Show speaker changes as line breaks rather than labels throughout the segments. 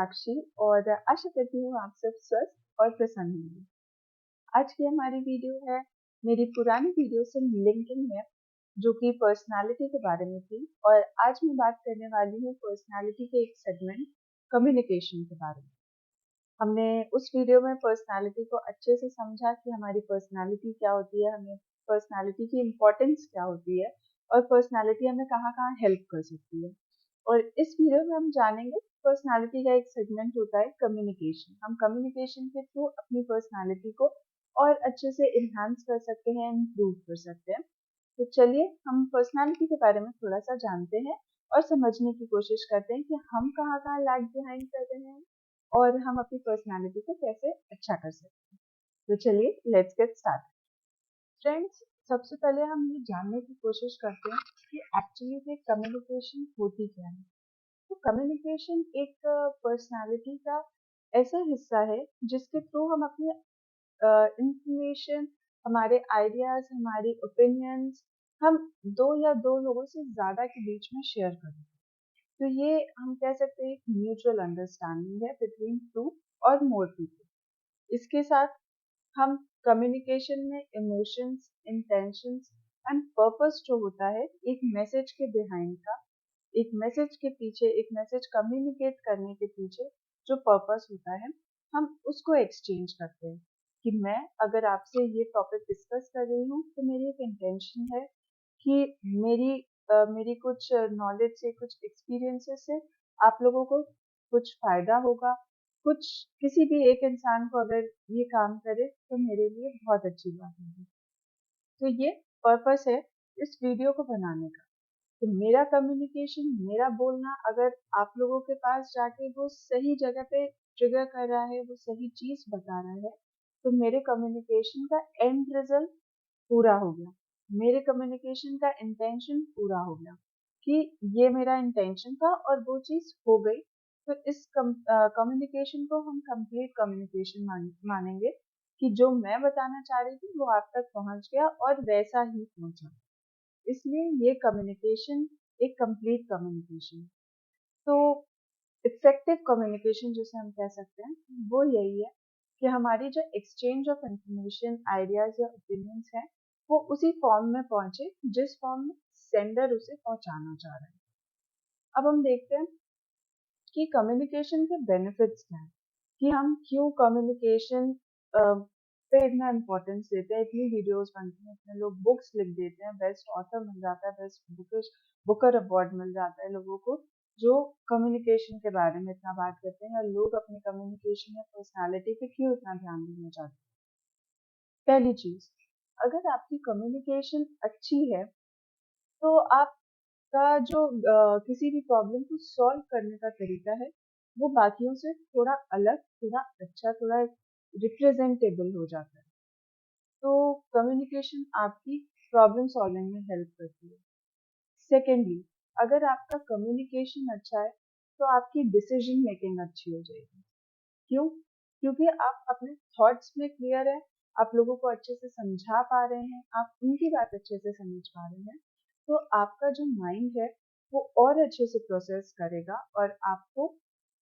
साक्षी और आशा करती हूँ आप सब स्वस्थ और प्रसन्न होंगे। आज की हमारी वीडियो है मेरी पुरानी वीडियो से लिंकिंग है, जो कि पर्सनालिटी के बारे में थी। और आज मैं बात करने वाली हूँ पर्सनालिटी के एक सेगमेंट कम्युनिकेशन के बारे में। हमने उस वीडियो में पर्सनालिटी को अच्छे से समझा कि हमारी पर्सनालिटी क्या होती है, हमें पर्सनालिटी की इम्पोर्टेंस क्या होती है और पर्सनालिटी हमें कहाँ कहाँ हेल्प कर सकती है। और इस वीडियो में हम जानेंगे पर्सनालिटी का एक सेगमेंट होता है कम्युनिकेशन। हम कम्युनिकेशन के थ्रू अपनी पर्सनालिटी को और अच्छे से इन्हांस कर सकते हैं, इम्प्रूव कर सकते हैं। तो चलिए हम पर्सनालिटी के बारे में थोड़ा सा जानते हैं और समझने की कोशिश करते हैं कि हम कहाँ कहाँ लैग बिहाइंड कर रहे हैं और हम अपनी पर्सनालिटी को कैसे अच्छा कर सकते हैं। तो चलिए लेट्स गेट स्टार्ट। फ्रेंड्स, सबसे पहले हम ये जानने की कोशिश करते हैं कि एक्चुअली में कम्युनिकेशन होती क्या है। तो कम्युनिकेशन एक पर्सनालिटी का ऐसा हिस्सा है जिसके थ्रू हम अपनी इंफॉर्मेशन, हमारे आइडियाज, हमारी ओपिनियंस हम दो या दो लोगों से ज्यादा के बीच में शेयर करें। तो ये हम कह सकते हैं एक म्यूचुअल अंडरस्टैंडिंग है बिटवीन टू और मोर पीपल। इसके साथ हम कम्युनिकेशन में इमोशंस, इंटेंशंस एंड पर्पस जो होता है एक मैसेज के बिहाइंड का, एक मैसेज के पीछे, एक मैसेज कम्युनिकेट करने के पीछे जो पर्पस होता है, हम उसको एक्सचेंज करते हैं। कि मैं अगर आपसे ये टॉपिक डिस्कस कर रही हूँ तो मेरी एक इंटेंशन है कि मेरी कुछ नॉलेज से, कुछ एक्सपीरियंसेस से आप लोगों को कुछ फायदा होगा। कुछ किसी भी एक इंसान को अगर ये काम करे तो मेरे लिए बहुत अच्छी बात होगी। तो ये पर्पस है इस वीडियो को बनाने का। तो मेरा कम्युनिकेशन, मेरा बोलना अगर आप लोगों के पास जाके वो सही जगह पे ट्रिगर कर रहा है, वो सही चीज बता रहा है, तो मेरे कम्युनिकेशन का एंड रिजल्ट पूरा हो गया। मेरे कम्युनिकेशन का इंटेंशन पूरा हो गया कि ये मेरा इंटेंशन था और वो चीज हो गई। तो इस कम्युनिकेशन को हम कंप्लीट कम्युनिकेशन मानेंगे कि जो मैं बताना चाह रही थी वो आप तक पहुंच गया और वैसा ही पहुंचा। इसलिए ये कम्युनिकेशन एक कंप्लीट कम्युनिकेशन। तो इफेक्टिव कम्युनिकेशन जिसे हम कह सकते हैं वो यही है कि हमारी जो एक्सचेंज ऑफ इंफॉर्मेशन, आइडियाज या ओपिनियंस है वो उसी फॉर्म में पहुंचे जिस फॉर्म में सेंडर उसे पहुंचाना चाह रहा है। अब हम देखते हैं कि कम्युनिकेशन के बेनिफिट्स क्या हैं, कि हम क्यों कम्युनिकेशन पे इतना इम्पोर्टेंस देते हैं। इतनी वीडियोस बनती हैं, इतने लोग बुक्स लिख देते हैं, बेस्ट ऑथर मिल जाता है, बेस्ट बुकर अवार्ड मिल जाता है लोगों को जो कम्युनिकेशन के बारे में इतना बात करते हैं। और लोग अपनी कम्युनिकेशन या पर्सनालिटी पे क्यों इतना ध्यान देना चाहते हैं। पहली चीज, अगर आपकी कम्युनिकेशन अच्छी है तो आपका जो किसी भी प्रॉब्लम को सॉल्व करने का तरीका है वो बाकियों से थोड़ा अलग, थोड़ा अच्छा, थोड़ा रिप्रेजेंटेबल हो जाता है। तो कम्युनिकेशन आपकी प्रॉब्लम सॉल्विंग में हेल्प करती है। सेकेंडली, अगर आपका कम्युनिकेशन अच्छा है तो आपकी डिसीजन मेकिंग अच्छी हो जाएगी। क्यों? क्योंकि आप अपने थॉट्स में क्लियर है, आप लोगों को अच्छे से समझा पा रहे हैं, आप उनकी बात अच्छे से समझ पा रहे हैं। तो आपका जो माइंड है वो और अच्छे से प्रोसेस करेगा और आपको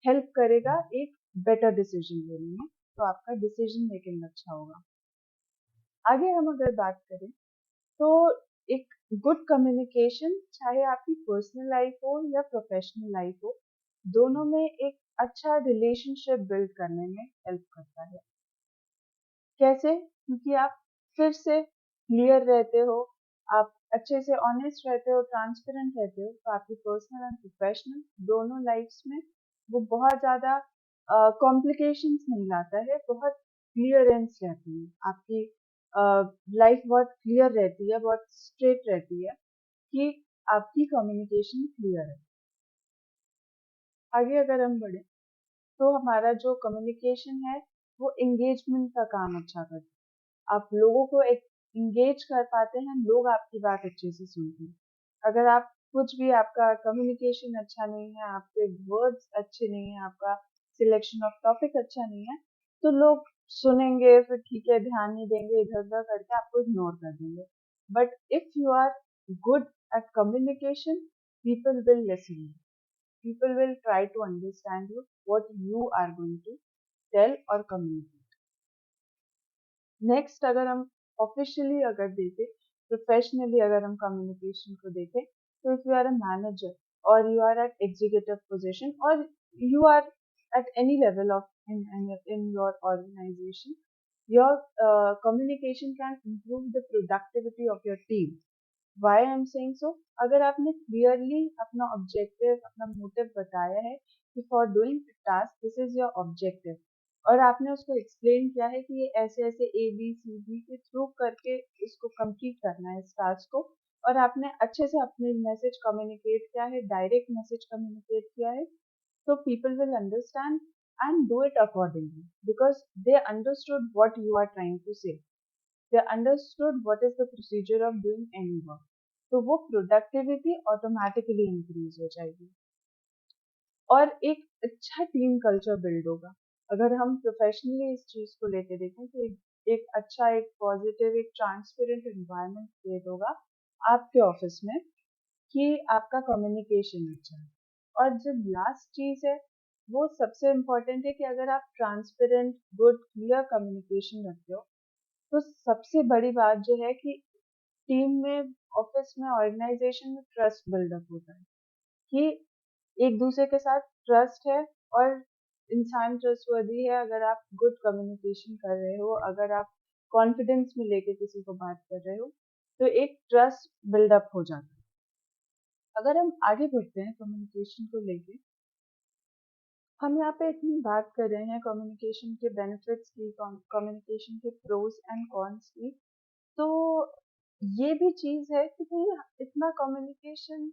हेल्प करेगा एक बेटर डिसीजन लेने में। तो आपका डिसीजन मेकिंग अच्छा होगा। आगे हम अगर बात करें तो एक गुड कम्युनिकेशन, चाहे आपकी पर्सनल लाइफ हो या प्रोफेशनल लाइफ हो, दोनों में एक अच्छा रिलेशनशिप बिल्ड करने में हेल्प करता है। कैसे? क्योंकि आप फिर से क्लियर रहते हो, आप अच्छे से ऑनेस्ट रहते हो, ट्रांसपेरेंट रहते हो, तो आपकी पर्सनल एंड प्रोफेशनल दोनों लाइफ्स में वो बहुत ज़्यादा कॉम्प्लिकेशंस नहीं लाता है, बहुत क्लियरेंस रहती है आपकी। लाइफ बहुत क्लियर रहती है, बहुत स्ट्रेट रहती है कि आपकी कम्युनिकेशन क्लियर है। आगे अगर हम बढ़े तो हमारा जो कम्युनिकेशन है वो एंगेजमेंट का काम अच्छा करता है। आप लोगों को एक इंगेज कर पाते हैं, लोग आपकी बात अच्छे से सुनते हैं। अगर आप कुछ भी, आपका कम्युनिकेशन अच्छा नहीं है, आपके वर्ड्स अच्छे नहीं है, आपका सिलेक्शन ऑफ टॉपिक अच्छा नहीं है, तो लोग सुनेंगे, फिर ठीक है ध्यान नहीं देंगे, इधर उधर करके आपको इग्नोर कर देंगे। But if you are good at communication, people will listen. people will try to understand you what you are going to tell or communicate. Next अगर हम ऑफिशियली अगर देखें, प्रोफेशनली अगर हम कम्युनिकेशन को देखें, तो if you are a manager और you are at executive position और you are at any level of in your organization, your communication can improve the productivity of your team. Why I am saying so? अगर आपने clearly अपना objective, अपना motive बताया है कि for doing task this is your objective, और आपने उसको एक्सप्लेन किया है कि ये ऐसे ऐसे ABCD के थ्रू करके इसको कंप्लीट करना है इस टास्क को, और आपने अच्छे से अपने मैसेज कम्युनिकेट किया है, डायरेक्ट मैसेज कम्युनिकेट किया है, so people will understand and do it accordingly because they understood what you are trying to say. They understood what is the procedure of doing any work. तो वो productivity automatically increase हो जाएगी और एक अच्छा team culture build होगा। अगर हम प्रोफेशनली इस चीज को लेके देखें तो एक अच्छा, एक पॉजिटिव, एक ट्रांसपेरेंट एनवायरनमेंट क्रिएट होगा आपके ऑफिस में कि आपका कम्युनिकेशन अच्छा है। और जो लास्ट चीज है वो सबसे इम्पोर्टेंट है कि अगर आप ट्रांसपेरेंट, गुड, क्लियर कम्युनिकेशन रखते हो तो सबसे बड़ी बात जो है कि टीम में, ऑफिस में, ऑर्गेनाइजेशन में ट्रस्ट बिल्डअप होता है कि एक दूसरे के साथ ट्रस्ट है और इंसान ट्रस्टवर्दी है। अगर आप गुड कम्युनिकेशन कर रहे हो, अगर आप कॉन्फिडेंस में लेके किसी को बात कर रहे हो, तो एक ट्रस्ट बिल्डअप हो जाता है। अगर हम आगे बढ़ते हैं कम्युनिकेशन को लेके, हम यहाँ पे इतनी बात कर रहे हैं कम्युनिकेशन के बेनिफिट्स की, कम्युनिकेशन के प्रोज एंड कॉन्स की, तो ये भी चीज है कि भाई इतना कम्युनिकेशन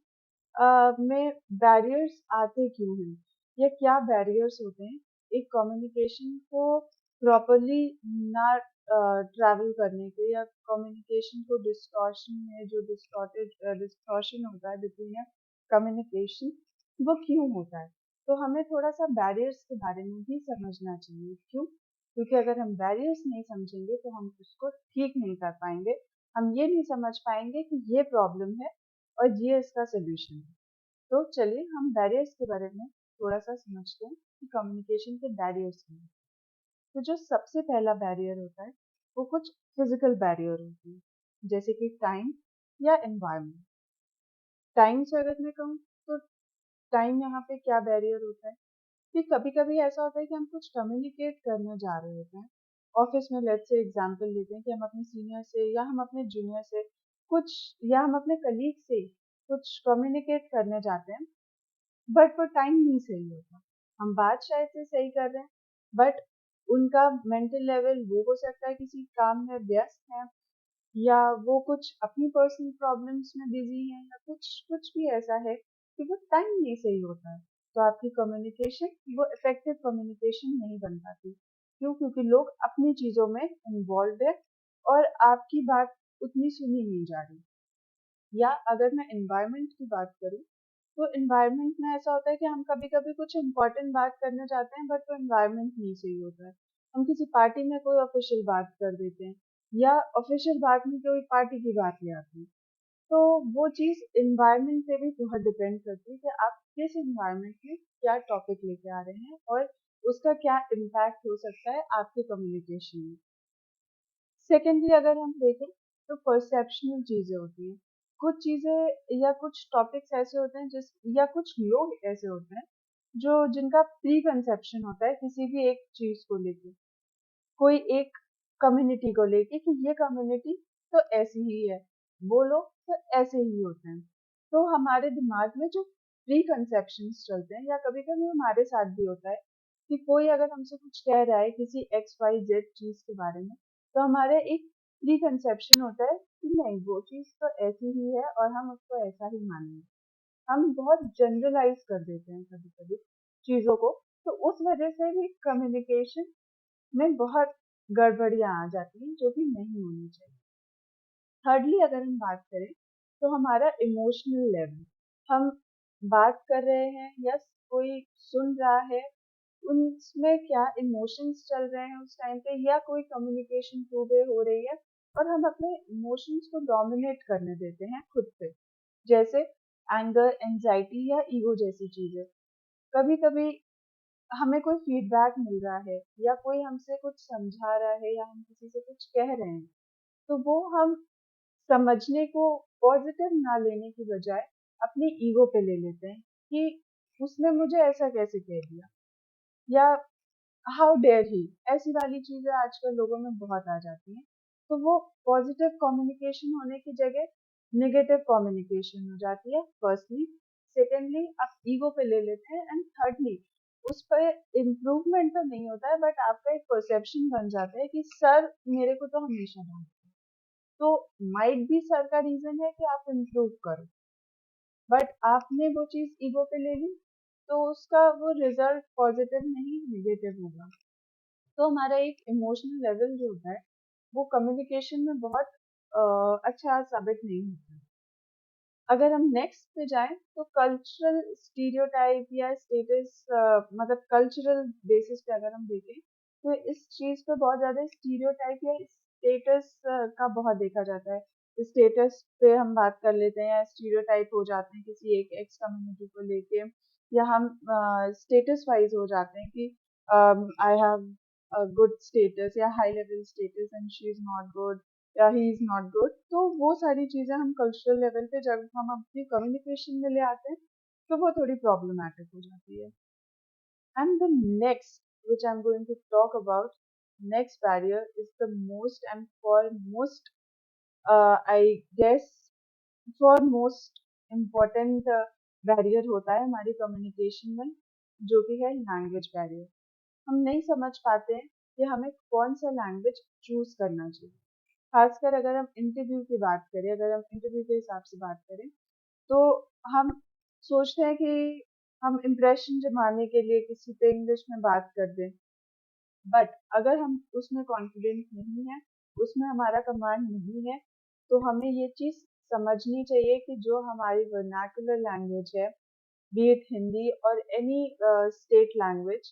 में बैरियर्स आते क्यों हैं या क्या बैरियर्स होते हैं एक कम्युनिकेशन को प्रॉपरली ना ट्रैवल करने के, या कम्युनिकेशन को डिस्टॉर्शन में, जो डिस्टॉर्शन होता है बिटवीन कम्युनिकेशन, वो क्यों होता है। तो हमें थोड़ा सा बैरियर्स के बारे में भी समझना चाहिए। क्यों? क्योंकि अगर हम बैरियर्स नहीं समझेंगे तो हम उसको ठीक नहीं कर पाएंगे, हम ये नहीं समझ पाएंगे कि ये प्रॉब्लम है और ये इसका सोल्यूशन है। तो चलिए हम बैरियर्स के बारे में थोड़ा सा समझते हैं कि कम्युनिकेशन के बैरियर्स क्या हैं। तो जो सबसे पहला बैरियर होता है वो कुछ फिजिकल बैरियर होते हैं, जैसे कि टाइम या एनवायरनमेंट। टाइम से अगर मैं कहूँ तो टाइम यहाँ पे क्या बैरियर होता है कि कभी कभी ऐसा होता है कि हम कुछ कम्युनिकेट करने जा रहे होते हैं ऑफिस में। लेट्स से एग्जांपल लेते हैं कि हम अपने सीनियर से या हम अपने जूनियर से कुछ, या हम अपने कलीग से कुछ कम्युनिकेट करने जाते हैं, बट वो टाइम नहीं सही होता। हम बात शायद से सही कर रहे हैं बट उनका मेंटल लेवल, वो हो सकता है किसी काम में व्यस्त है, या वो कुछ अपनी पर्सनल प्रॉब्लम्स में बिजी हैं, या कुछ कुछ भी ऐसा है कि वो टाइम नहीं सही होता है। तो आपकी कम्युनिकेशन वो इफेक्टिव कम्युनिकेशन नहीं बन पाती। क्यों? क्योंकि लोग अपनी चीजों में इन्वॉल्व है और आपकी बात उतनी सुनी नहीं जा रही। या अगर मैं एनवायरनमेंट की बात करूँ तो एनवायरनमेंट में ऐसा होता है कि हम कभी कभी कुछ इम्पोर्टेंट बात करने जाते हैं बट वो एनवायरनमेंट नहीं सही होता है। हम किसी पार्टी में कोई ऑफिशियल बात कर देते हैं या ऑफिशियल बात में कोई पार्टी की बात ले आते हैं। तो वो चीज़ एनवायरनमेंट पे भी बहुत डिपेंड करती है कि आप किस एनवायरनमेंट में क्या टॉपिक लेके आ रहे हैं और उसका क्या इम्पैक्ट हो सकता है आपके कम्युनिकेशन में। सेकेंडली अगर हम देखें तो परसेप्शनल चीज़ें होती हैं। कुछ चीज़ें या कुछ टॉपिक्स ऐसे होते हैं जिस, या कुछ लोग ऐसे होते हैं जो, जिनका प्री कंसेप्शन होता है किसी भी एक चीज़ को लेके, कोई एक कम्युनिटी को लेके कि ये कम्युनिटी तो ऐसी ही है, वो लोग तो ऐसे ही होते हैं। तो हमारे दिमाग में जो प्री कंसेप्शंस चलते हैं, या कभी कभी हमारे साथ भी होता है कि कोई अगर हमसे कुछ कह रहा है किसी XYZ चीज के बारे में, तो हमारे एक प्री कंसेप्शन होता है कि नहीं, वो चीज तो ऐसी ही है और हम उसको ऐसा ही मानेंगे। हम बहुत जनरलाइज कर देते हैं कभी कभी चीजों को, तो उस वजह से भी कम्युनिकेशन में बहुत गड़बड़ियाँ आ जाती हैं जो कि नहीं होनी चाहिए। थर्डली अगर हम बात करें तो हमारा इमोशनल लेवल, हम बात कर रहे हैं या कोई सुन रहा है, उनमें क्या इमोशंस चल रहे हैं उस टाइम पे, या कोई कम्युनिकेशन टू वे हो रही है और हम अपने इमोशंस को डोमिनेट करने देते हैं खुद पे, जैसे एंगर, एंजाइटी या ईगो जैसी चीजें। कभी कभी हमें कोई फीडबैक मिल रहा है या कोई हमसे कुछ समझा रहा है या हम किसी से कुछ कह रहे हैं, तो वो हम समझने को पॉजिटिव ना लेने की बजाय अपनी ईगो पे ले लेते हैं कि उसने मुझे ऐसा कैसे कह दिया, या हाउ डेयर ही, ऐसी वाली चीजें आजकल लोगों में बहुत आ जाती हैं। तो वो पॉजिटिव कम्युनिकेशन होने की जगह नेगेटिव कम्युनिकेशन हो जाती है, फर्स्टली। सेकेंडली आप ईगो पे ले लेते हैं, एंड थर्डली उस पर इम्प्रूवमेंट तो नहीं होता है, बट आपका एक परसेप्शन बन जाता है कि सर मेरे को तो हमेशा डांटते हैं। तो माइट भी सर का रीजन है कि आप इम्प्रूव करो, बट आपने वो चीज ईगो पे ले ली, तो उसका वो रिजल्ट पॉजिटिव नहीं नेगेटिव होगा। तो हमारा एक इमोशनल लेवल जो होता है वो कम्युनिकेशन में बहुत अच्छा साबित नहीं होता। अगर हम नेक्स्ट पे जाएं तो कल्चरल स्टीरियोटाइप या स्टेटस, मतलब कल्चरल बेसिस पे अगर हम देखें तो इस चीज पे बहुत ज्यादा स्टीरियोटाइप या स्टेटस का बहुत देखा जाता है। स्टेटस पे हम बात कर लेते हैं या स्टीरियोटाइप हो जाते हैं किसी एक एक्स कम्युनिटी को लेके, या हम स्टेटस वाइज हो जाते हैं कि आई हैव गुड स्टेटस या high level status and she is not good या ही इज नॉट गुड। तो वो सारी चीजें हम कल्चरल लेवल पे जब हम अपनी कम्युनिकेशन में ले आते हैं तो वो थोड़ी प्रॉब्लमैटिक हो जाती है। And the next which I'm going to talk about, next barrier is the most and foremost, I guess foremost important barrier होता है हमारी कम्युनिकेशन में, जो कि है लैंग्वेज बैरियर। हम नहीं समझ पाते हैं कि हमें कौन सा लैंग्वेज चूज करना चाहिए। खासकर अगर हम इंटरव्यू की बात करें, अगर हम इंटरव्यू के हिसाब से बात करें, तो हम सोचते हैं कि हम इम्प्रेशन जमाने के लिए किसी पे इंग्लिश में बात कर दें, बट अगर हम उसमें कॉन्फिडेंट नहीं है, उसमें हमारा कमांड नहीं है, तो हमें ये चीज समझनी चाहिए कि जो हमारी वर्नाकुलर लैंग्वेज है, बी इट हिंदी और एनी स्टेट लैंग्वेज,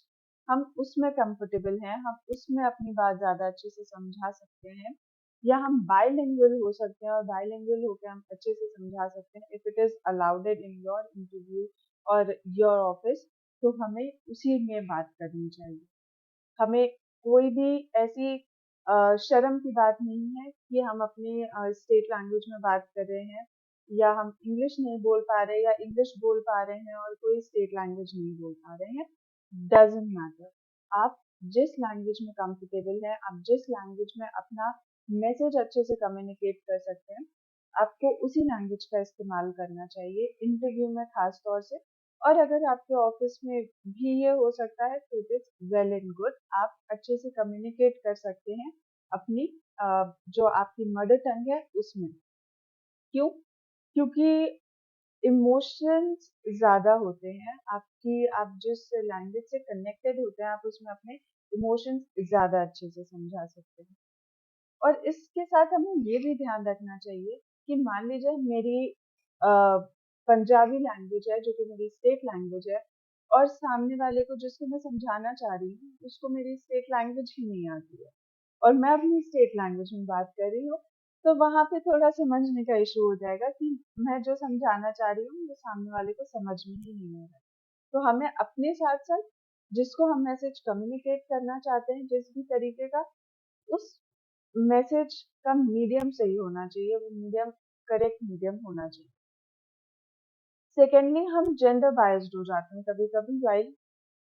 हम उसमें कंफर्टेबल हैं, हम उसमें अपनी बात ज़्यादा अच्छे से समझा सकते हैं, या हम बाइलिंगुअल हो सकते हैं और बाइलिंगुअल होकर हम अच्छे से समझा सकते हैं if it is allowed in your interview और योर ऑफिस। तो हमें उसी में बात करनी चाहिए। हमें कोई भी ऐसी शर्म की बात नहीं है कि हम अपनी स्टेट लैंग्वेज में बात कर रहे हैं, या हम इंग्लिश नहीं बोल पा रहे या इंग्लिश बोल पा रहे हैं और कोई स्टेट लैंग्वेज नहीं बोल पा रहे हैं, डजेंट मैटर। आप जिस लैंग्वेज में कंफर्टेबल हैं, आप जिस लैंग्वेज में अपना मैसेज अच्छे से कम्युनिकेट कर सकते हैं, आपको उसी लैंग्वेज का इस्तेमाल करना चाहिए इंटरव्यू में खास तौर से। और अगर आपके ऑफिस में भी ये हो सकता है तो it is well and good, आप अच्छे से कम्युनिकेट कर सकते हैं अपनी जो आपकी मदर टंग है उसमें। क्यों? क्योंकि इमोशंस ज्यादा होते हैं आपकी, आप जिस लैंग्वेज से कनेक्टेड होते हैं आप उसमें अपने इमोशंस ज्यादा अच्छे से समझा सकते हैं। और इसके साथ हमें ये भी ध्यान रखना चाहिए कि मान लीजिए मेरी अ, पंजाबी लैंग्वेज है जो कि मेरी स्टेट लैंग्वेज है, और सामने वाले को जिसको मैं समझाना चाह रही हूँ उसको मेरी स्टेट लैंग्वेज ही नहीं आती है, और मैं अपनी स्टेट लैंग्वेज में बात कर रही हूँ, तो वहां पे थोड़ा समझने का इशू हो जाएगा कि मैं जो समझाना चाह रही हूँ वो सामने वाले को समझ में ही नहीं आ रहा है। तो हमें अपने साथ साथ जिसको हम मैसेज कम्युनिकेट करना चाहते हैं जिस भी तरीके का, उस मैसेज का मीडियम सही होना चाहिए, वो मीडियम करेक्ट मीडियम होना चाहिए। सेकेंडली हम जेंडर बायस्ड हो जाते हैं कभी कभी वाइल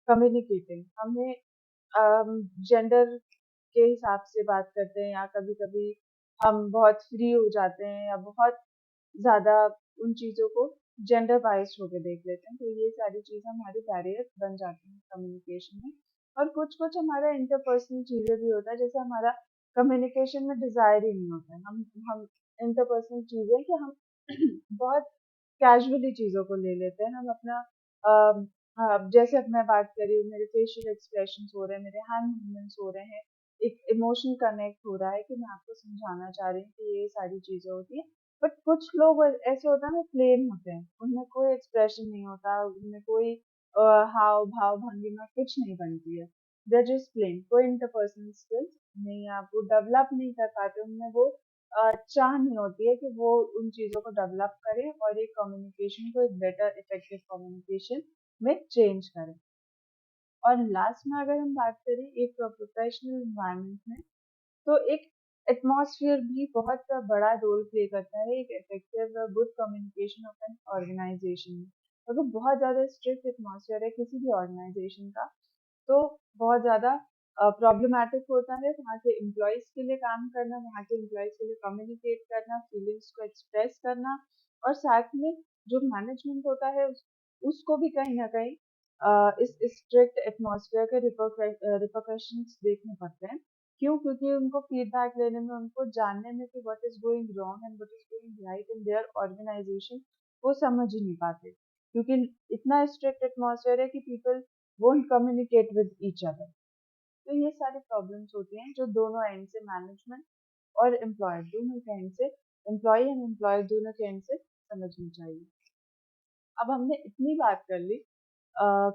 कम्युनिकेटिंग। हमें जेंडर के हिसाब से बात करते हैं, या कभी कभी हम बहुत फ्री हो जाते हैं या बहुत ज्यादा उन चीजों को जेंडर बायस्ड होकर देख लेते हैं, तो ये सारी चीजें हमारी बैरियर बन जाती हैं कम्युनिकेशन में। और कुछ कुछ हमारा इंटरपर्सनल चीजें भी होता है, जैसे हमारा कम्युनिकेशन में डिजायर ही नहीं होता है, हम इंटरपर्सनल चीजें कि हम बहुत कैजुअली चीजों को ले लेते हैं। हम अपना जैसे अब मैं बात कर रही हूँ, मेरे फेशियल एक्सप्रेशन हो रहे हैं, मेरे हैंड मूवमेंट्स हो रहे हैं, एक इमोशन कनेक्ट हो रहा है कि मैं आपको समझाना चाह रही हूँ कि ये सारी चीजें होती है। बट कुछ लोग ऐसे होता है ना, प्लेन होते हैं, उनमें कोई एक्सप्रेशन नहीं होता, उनमें कोई हाव भाव भंगिमा कुछ नहीं बनती है, दे जस्ट प्लेन, कोई इंटरपर्सनल स्किल्स नहीं है, आप वो डेवलप नहीं कर पाते, उनमें वो चाह नहीं होती है कि वो उन चीजों को डेवलप करें और एक कम्युनिकेशन को एक बेटर इफेक्टिव कम्युनिकेशन में चेंज करें। और लास्ट में अगर हम बात करें एक प्रोफेशनल एनवायरनमेंट में, तो एक एटमॉस्फेयर भी बहुत बड़ा रोल प्ले करता है एक effective good communication of an organization में। अगर बहुत ज़्यादा स्ट्रिक्ट एटमॉस्फेयर है किसी भी ऑर्गेनाइजेशन का, तो बहुत ज़्यादा प्रॉब्लमेटिक होता है वहाँ के एम्प्लॉयज़ के लिए काम करना, वहाँ के एम्प्लॉयज़ के लिए कम्युनिकेट करना, फीलिंग्स को एक्सप्रेस करना, और साथ में जो मैनेजमेंट होता है उसको भी कहीं ना कहीं इस स्ट्रिक्ट एटमॉस्फेयर के रिपरकशंस देखने पड़ते हैं। क्यों? क्योंकि उनको फीडबैक लेने में, उनको जानने में कि what is going wrong and what is going right in their organization, वो समझ ही नहीं पाते, क्योंकि इतना स्ट्रिक्ट एटमॉस्फेयर है कि people won't communicate with each other. तो ये सारी प्रॉब्लम्स होती हैं जो दोनों एंड से, मैनेजमेंट और एम्प्लॉयर दोनों के एंड से, एम्प्लॉय एंड एम्प्लॉयर दोनों के एंड से समझनी चाहिए। अब हमने इतनी बात कर ली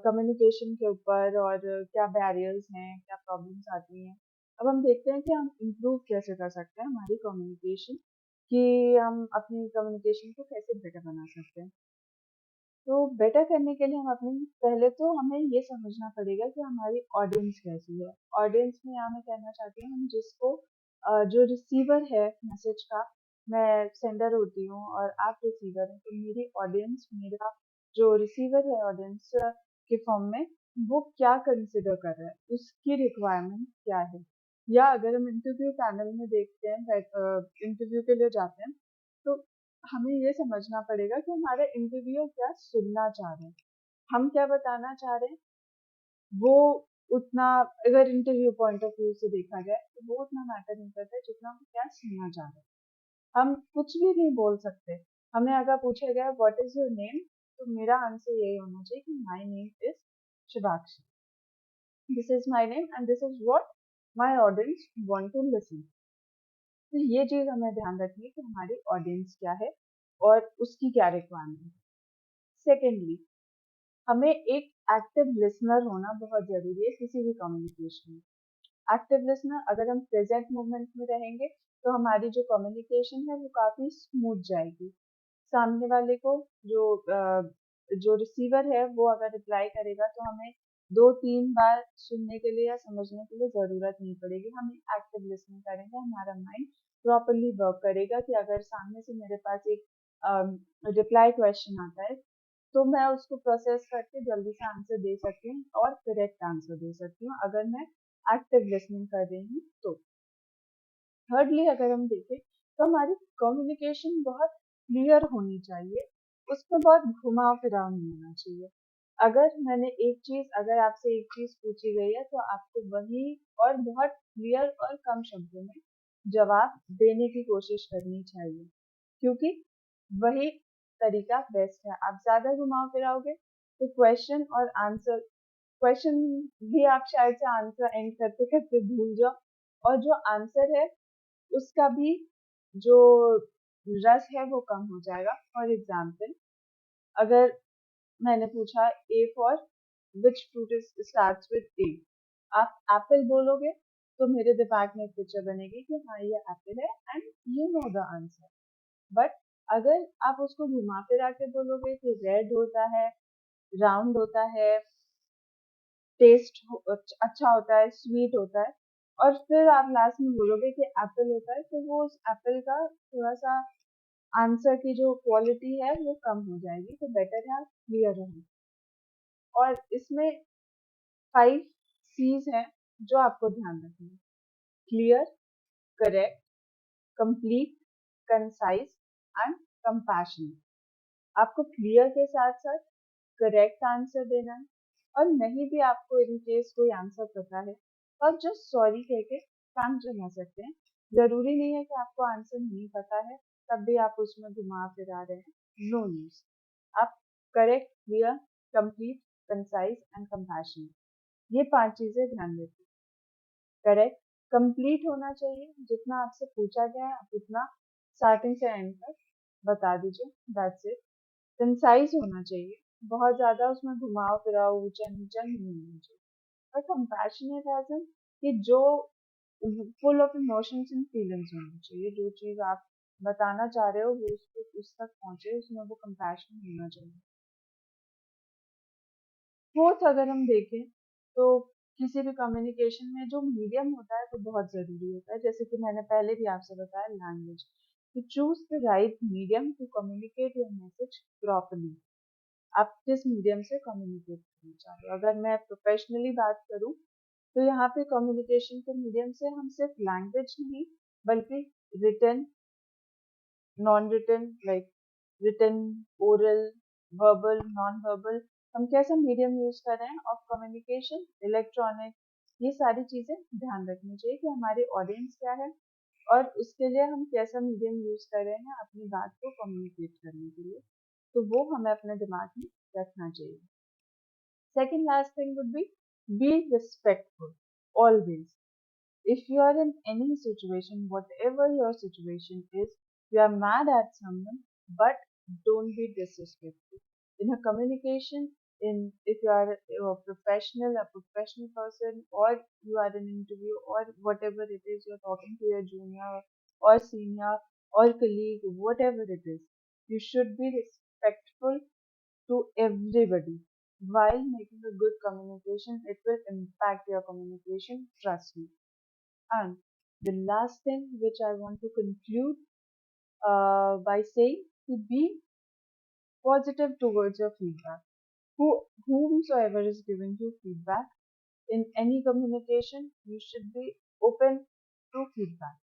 कम्युनिकेशन के ऊपर और क्या बैरियर्स हैं, क्या प्रॉब्लम्स आती हैं। अब हम देखते हैं कि हम इम्प्रूव कैसे कर सकते हैं हमारी कम्युनिकेशन, कि हम अपनी कम्युनिकेशन को कैसे बेटर बना सकते हैं। तो बेटर करने के लिए हम अपनी, पहले तो हमें ये समझना पड़ेगा कि हमारी ऑडियंस कैसी है। ऑडियंस में यहाँ मैं कहना चाहती हूँ, हम जिसको जो रिसीवर है मैसेज का, मैं सेंडर होती हूँ और आप रिसीवर हैं, तो मेरी ऑडियंस, मेरा जो रिसीवर है ऑडियंस के फॉर्म में, वो क्या कंसिडर कर रहा है, उसकी रिक्वायरमेंट क्या है। या अगर हम इंटरव्यू पैनल में देखते हैं, इंटरव्यू के लिए जाते हैं, तो हमें ये समझना पड़ेगा कि हमारे इंटरव्यूअर क्या सुनना चाह रहे हैं, हम क्या बताना चाह रहे हैं, वो उतना, अगर इंटरव्यू पॉइंट ऑफ व्यू से देखा जाए तो वो उतना मैटर नहीं करता जितना हम क्या सुनना चाह रहे हैं। हम कुछ भी नहीं बोल सकते। हमें अगर पूछा गया व्हाट इज योर नेम, तो मेरा आंसर यही होना चाहिए कि my name is Shivakshi, this is my name and this is what my audience want to listen. तो ये चीज हमें ध्यान रखनी है कि हमारी ऑडियंस क्या है और उसकी क्या रिक्वायरमेंट है। सेकेंडली, हमें एक एक्टिव लिसनर होना बहुत जरूरी है किसी भी कम्युनिकेशन में। एक्टिव लिसनर, अगर हम प्रेजेंट मोमेंट में रहेंगे तो हमारी जो कम्युनिकेशन है वो काफी स्मूथ जाएगी। सामने वाले को जो रिसीवर है वो अगर रिप्लाई करेगा तो हमें 2-3 बार सुनने के लिए या समझने के लिए जरूरत नहीं पड़ेगी। हम एक्टिव लिसनिंग करेंगे, हमारा माइंड प्रॉपरली वर्क करेगा कि अगर सामने से मेरे पास एक रिप्लाई क्वेश्चन आता है, तो मैं उसको प्रोसेस करके जल्दी से आंसर दे सकती हूँ और करेक्ट आंसर दे सकती हूँ अगर मैं एक्टिव लिसनिंग कर रही हूँ तो। थर्डली, अगर हम देखें तो हमारी कम्युनिकेशन बहुत क्लियर होनी चाहिए, उसमें बहुत घुमाव फिराव नहीं होना चाहिए। अगर आपसे एक चीज पूछी गई है तो आपको वही और बहुत क्लियर और कम शब्दों में जवाब देने की कोशिश करनी चाहिए, क्योंकि वही तरीका बेस्ट है। आप ज्यादा घुमाव फिराओगे तो क्वेश्चन भी आप शायद से आंसर एंड करते करते भूल जाओ, और जो आंसर है उसका भी जो रस है वो कम हो जाएगा। फॉर एग्जाम्पल, अगर मैंने पूछा A for which fruit starts with A, आप एप्पल बोलोगे तो मेरे दिमाग में एक पिक्चर बनेगी कि हाँ ये एप्पल है and you know the answer. But अगर आप उसको घुमा फिरा के बोलोगे कि रेड होता है, राउंड होता है, टेस्ट अच्छा होता है, स्वीट होता है, और फिर आप लास्ट में बोलोगे कि एप्पल होता है, तो वो उस एप्पल का थोड़ा सा आंसर की जो क्वालिटी है वो कम हो जाएगी। तो बेटर है आप क्लियर रहें। और इसमें 5 सीज हैं जो आपको ध्यान रखना है: clear, correct, complete, concise and compassionate. आपको क्लियर के साथ साथ करेक्ट आंसर देना है, और नहीं भी आपको इन केस कोई आंसर पता है तो आप जस्ट सॉरी कह के काम चला सकते हैं। जरूरी नहीं है कि आपको आंसर नहीं पता है तब भी आप उसमें घुमा फिरा रहे हैं, नो यूज। आप correct, clear, complete, concise and compassionate, ये 5 चीजें ध्यान रखिए। करेक्ट, कंप्लीट होना चाहिए, जितना आपसे पूछा गया है आप उतना स्टार्टिंग से एंड तक बता दीजिए, दैट्स इट। कंसाइज होना चाहिए, बहुत ज्यादा उसमें घुमाव फिराव ऊंचा नीचा नहीं होना चाहिए। और कंपैशनेट एज इन कि जो full of emotions and feelings होनी चाहिए, जो चीज आप बताना चाह रहे हो वो उसको उस तक पहुंचे, उसमें वो कंपैशन होना चाहिए। फोर्थ अगर हम देखें तो किसी भी कम्युनिकेशन में जो मीडियम होता है वो बहुत ज़रूरी होता है। जैसे कि मैंने पहले भी आपसे बताया, language. To choose the right medium to communicate your message properly. आप किस मीडियम से कम्युनिकेट करना चाह रहे हो। अगर मैं प्रोफेशनली बात करूं तो यहाँ पे कम्युनिकेशन के मीडियम से हम सिर्फ लैंग्वेज नहीं बल्कि written, non written, like written, oral, verbal, non verbal, हम कैसा मीडियम यूज कर रहे हैं ऑफ कम्युनिकेशन, इलेक्ट्रॉनिक, ये सारी चीजें ध्यान रखनी चाहिए कि हमारी ऑडियंस क्या है और उसके लिए हम कैसा मीडियम यूज कर रहे हैं अपनी बात को कम्युनिकेट करने के लिए। तो वो हमें अपने दिमाग में रखना चाहिए। Second last thing would be respectful always. If you are in any situation, whatever your situation is, you are mad at someone, but don't be disrespectful. In a communication, in if you are a professional person, or you are in an interview, or whatever it is, you're talking to your junior or senior or colleague, whatever it is, you should be respectful to everybody. While making a good communication, it will impact your communication, trust me. And the last thing which I want to conclude by saying, to be positive towards your feedback. Whomsoever is giving you feedback in any communication, you should be open to feedback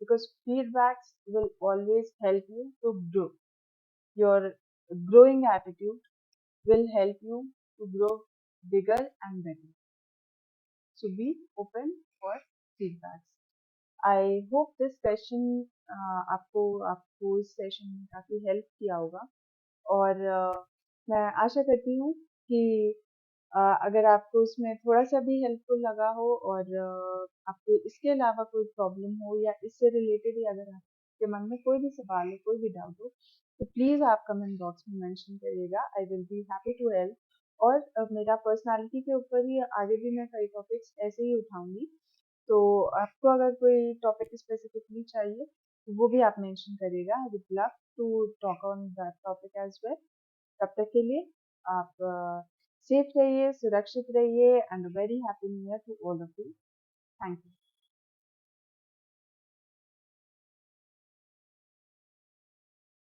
because feedbacks will always help you to grow. Your growing attitude will help you to grow bigger and better. So be open for feedbacks. I hope this session आपको आपको इस session में काफ़ी help किया होगा और मैं आशा करती हूँ कि अगर आपको इसमें थोड़ा सा भी हेल्पफुल लगा हो और आपको इसके अलावा कोई प्रॉब्लम हो या इससे रिलेटेड ही अगर आपके मन में कोई भी सवाल हो, कोई भी डाउट हो, तो प्लीज़ आप कमेंट बॉक्स में मेंशन करिएगा। I will be happy to help. और मेरा पर्सनालिटी के ऊपर ही आगे भी मैं कई टॉपिक्स ऐसे ही उठाऊंगी। तो आपको अगर कोई टॉपिक स्पेसिफिकली चाहिए तो वो भी आप मेंशन करिएगा। I would love to talk on that topic as well. तब तक के लिए आप सेफ रहिए, सुरक्षित रहिए and very happy new year to all of you. Thank you.